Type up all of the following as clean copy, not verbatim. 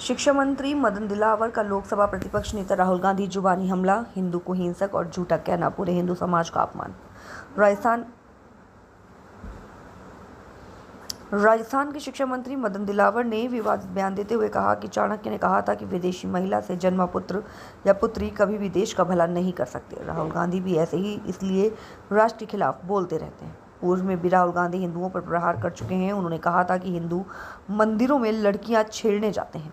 शिक्षा मंत्री मदन दिलावर का लोकसभा प्रतिपक्ष नेता राहुल गांधी जुबानी हमला, हिंदू को हिंसक और झूठा कहना, पूरे हिंदू समाज का अपमान। राजस्थान के शिक्षा मंत्री मदन दिलावर ने विवादित बयान देते हुए कहा कि चाणक्य ने कहा था कि विदेशी महिला से जन्मा पुत्र या पुत्री कभी भी देश का भला नहीं कर सकते। राहुल गांधी भी ऐसे ही इसलिए राष्ट्र के खिलाफ बोलते रहते हैं। पूर्व में भी राहुल गांधी हिंदुओं पर प्रहार कर चुके हैं। उन्होंने कहा था कि हिंदू मंदिरों में लड़कियां छेड़ने जाते हैं।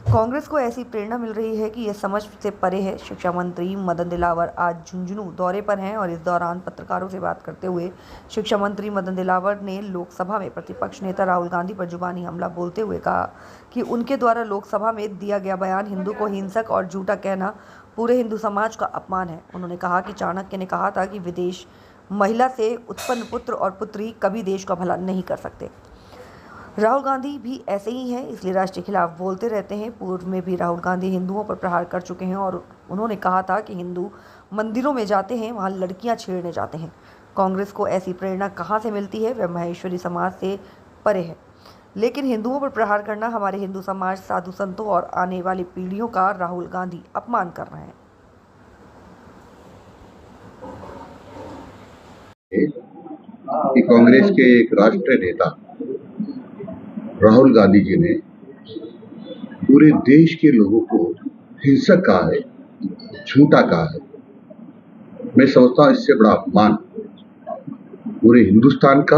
कांग्रेस को ऐसी प्रेरणा मिल रही है कि यह समझ से परे है। शिक्षा मंत्री मदन दिलावर आज झुंझुनू दौरे पर हैं और इस दौरान पत्रकारों से बात करते हुए शिक्षा मंत्री मदन दिलावर ने लोकसभा में प्रतिपक्ष नेता राहुल गांधी पर जुबानी हमला बोलते हुए कहा कि उनके द्वारा लोकसभा में दिया गया बयान हिंदू को हिंसक और झूठा कहना पूरे हिंदू समाज का अपमान है। उन्होंने कहा कि चाणक्य ने कहा था कि विदेश महिला से उत्पन्न पुत्र और पुत्री कभी देश का भला नहीं कर सकते। राहुल गांधी भी ऐसे ही हैं, इसलिए राष्ट्र के खिलाफ बोलते रहते हैं। पूर्व में भी राहुल गांधी हिंदुओं पर प्रहार कर चुके हैं और उन्होंने कहा था कि हिंदू मंदिरों में जाते हैं, वहां लड़कियां छेड़ने जाते हैं। कांग्रेस को ऐसी प्रेरणा कहां से मिलती है? वह महेश्वरी समाज से परे है। लेकिन हिंदुओं पर प्रहार करना हमारे हिंदू समाज, साधु संतों और आने वाली पीढ़ियों का राहुल गांधी अपमान कर रहे हैं। कि कांग्रेस के एक राष्ट्रीय नेता राहुल गांधी जी ने पूरे देश के लोगों को हिंसक कहा है, झूठा कहा है। मैं समझता हूं इससे बड़ा अपमान पूरे हिंदुस्तान का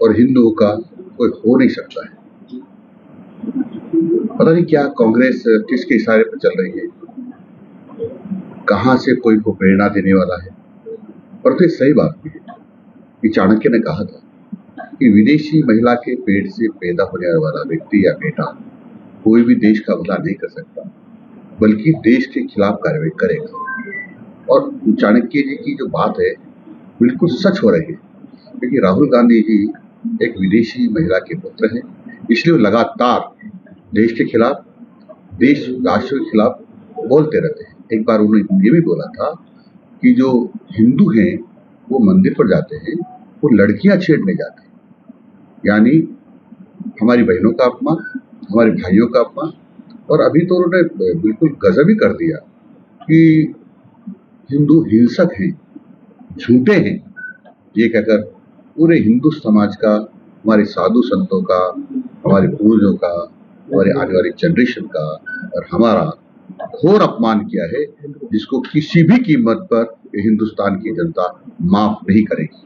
और हिंदुओं का कोई हो नहीं सकता है। पता नहीं क्या कांग्रेस किसके इशारे पर चल रही है, कहां से कोई को प्रेरणा देने वाला है। पर फिर सही बात भी है कि चाणक्य ने कहा था कि विदेशी महिला के पेट से पैदा होने वाला व्यक्ति या बेटा कोई भी देश का भला नहीं कर सकता, बल्कि देश के खिलाफ कार्रवाई करेगा। और चाणक्य जी की जो बात है बिल्कुल सच हो रही है, क्योंकि राहुल गांधी जी एक विदेशी महिला के पुत्र हैं, इसलिए वो लगातार देश के खिलाफ, देश राष्ट्र के खिलाफ बोलते रहते हैं। एक बार उन्होंने ये भी बोला था कि जो हिंदू हैं वो मंदिर पर जाते हैं, वो लड़कियां छेड़ने जाते हैं, यानी हमारी बहनों का अपमान, हमारे भाइयों का अपमान। और अभी तो उन्होंने बिल्कुल गजब ही कर दिया कि हिंदू हिंसक हैं, झूठे हैं, ये कहकर पूरे हिंदू समाज का, हमारे साधु संतों का, हमारे पूर्वजों का, हमारे आने वाली जनरेशन का और हमारा घोर अपमान किया है, जिसको किसी भी कीमत पर हिंदुस्तान की जनता माफ नहीं करेगी।